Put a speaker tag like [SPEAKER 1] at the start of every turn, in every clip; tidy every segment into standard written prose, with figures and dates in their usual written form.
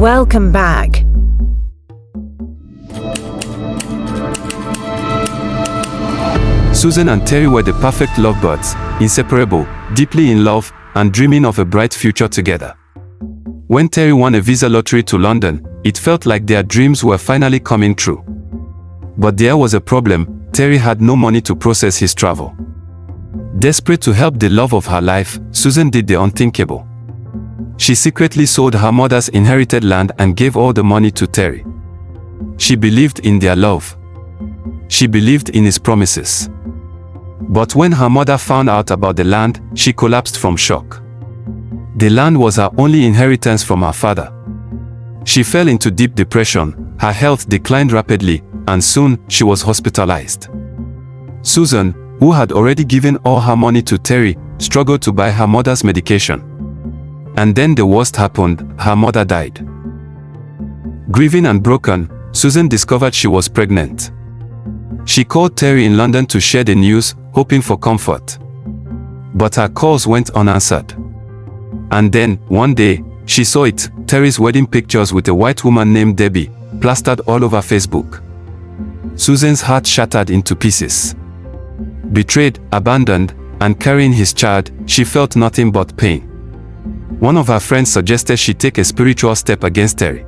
[SPEAKER 1] Welcome back.
[SPEAKER 2] Susan and Terry were the perfect lovebirds, inseparable, deeply in love, and dreaming of a bright future together. When Terry won a visa lottery to London, it felt like their dreams were finally coming true. But there was a problem: Terry had no money to process his travel. Desperate to help the love of her life, Susan did the unthinkable. She secretly sold her mother's inherited land and gave all the money to Terry. She believed in their love. She believed in his promises. But when her mother found out about the land, she collapsed from shock. The land was her only inheritance from her father. She fell into deep depression, her health declined rapidly, and soon she was hospitalized. Susan, who had already given all her money to Terry, struggled to buy her mother's medication. And then the worst happened: her mother died. Grieving and broken, Susan discovered she was pregnant. She called Terry in London to share the news, hoping for comfort. But her calls went unanswered. And then, one day, she saw it: Terry's wedding pictures with a white woman named Debbie, plastered all over Facebook. Susan's heart shattered into pieces. Betrayed, abandoned, and carrying his child, she felt nothing but pain. One of her friends suggested she take a spiritual step against Terry.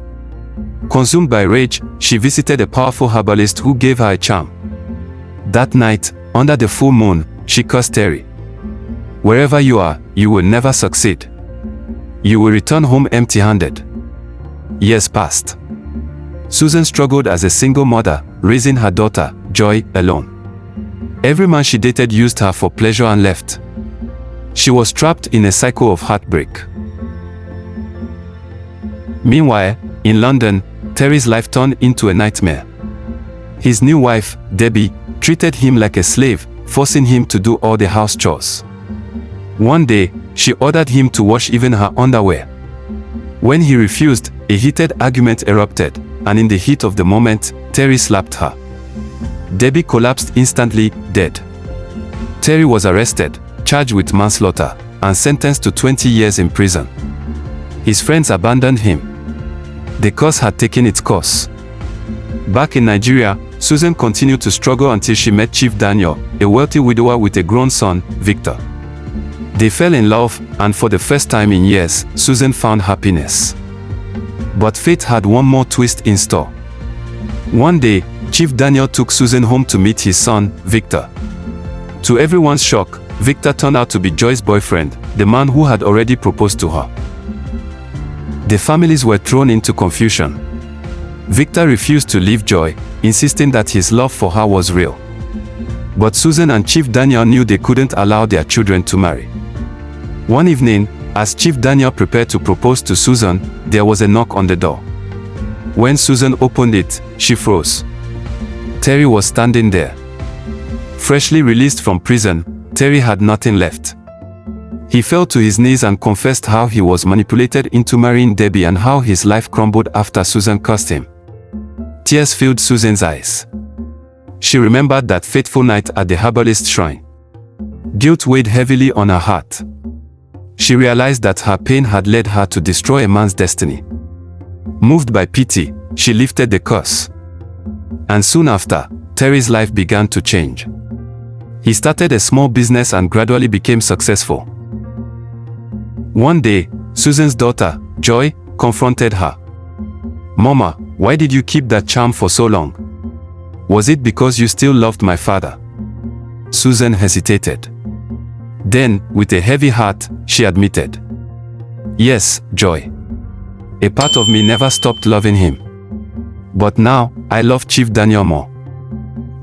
[SPEAKER 2] Consumed by rage, she visited a powerful herbalist who gave her a charm. That night, under the full moon, she cursed Terry. "Wherever you are, you will never succeed. You will return home empty-handed." Years passed. Susan struggled as a single mother, raising her daughter, Joy, alone. Every man she dated used her for pleasure and left. She was trapped in a cycle of heartbreak. Meanwhile, in London, Terry's life turned into a nightmare. His new wife, Debbie, treated him like a slave, forcing him to do all the house chores. One day, she ordered him to wash even her underwear. When he refused, a heated argument erupted, and in the heat of the moment, Terry slapped her. Debbie collapsed instantly, dead. Terry was arrested, charged with manslaughter, and sentenced to 20 years in prison. His friends abandoned him. The curse had taken its course. Back in Nigeria, Susan continued to struggle until she met Chief Daniel, a wealthy widower with a grown son, Victor. They fell in love, and for the first time in years, Susan found happiness. But fate had one more twist in store. One day, Chief Daniel took Susan home to meet his son, Victor. To everyone's shock, Victor turned out to be Joy's boyfriend, the man who had already proposed to her. The families were thrown into confusion. Victor refused to leave Joy, insisting that his love for her was real. But Susan and Chief Daniel knew they couldn't allow their children to marry. One evening, as Chief Daniel prepared to propose to Susan, there was a knock on the door. When Susan opened it, she froze. Terry was standing there. Freshly released from prison, Terry had nothing left. He fell to his knees and confessed how he was manipulated into marrying Debbie and how his life crumbled after Susan cursed him. Tears filled Susan's eyes. She remembered that fateful night at the herbalist's shrine. Guilt weighed heavily on her heart. She realized that her pain had led her to destroy a man's destiny. Moved by pity, she lifted the curse. And soon after, Terry's life began to change. He started a small business and gradually became successful. One day, Susan's daughter, Joy, confronted her. "Mama, why did you keep that charm for so long? Was it because you still loved my father?" Susan hesitated. Then, with a heavy heart, she admitted, "Yes, Joy. A part of me never stopped loving him. But now, I love Chief Daniel more."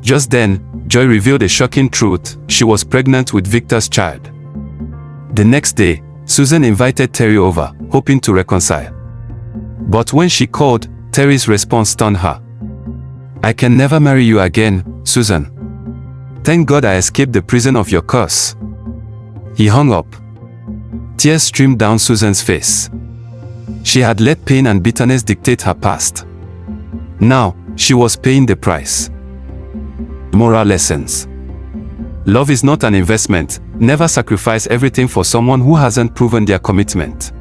[SPEAKER 2] Just then, Joy revealed a shocking truth: she was pregnant with Victor's child. The next day, Susan invited Terry over, hoping to reconcile. But when she called, Terry's response stunned her. "I can never marry you again, Susan. Thank God I escaped the prison of your curse." He hung up. Tears streamed down Susan's face. She had let pain and bitterness dictate her past. Now, she was paying the price. Moral lessons. Love is not an investment. Never sacrifice everything for someone who hasn't proven their commitment.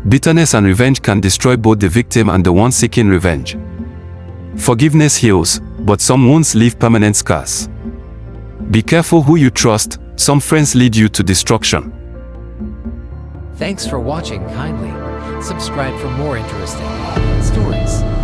[SPEAKER 2] Bitterness and revenge can destroy both the victim and the one seeking revenge. Forgiveness heals, but some wounds leave permanent scars. Be careful who you trust, some friends lead you to destruction.
[SPEAKER 1] Thanks for watching. Kindly subscribe for more interesting stories.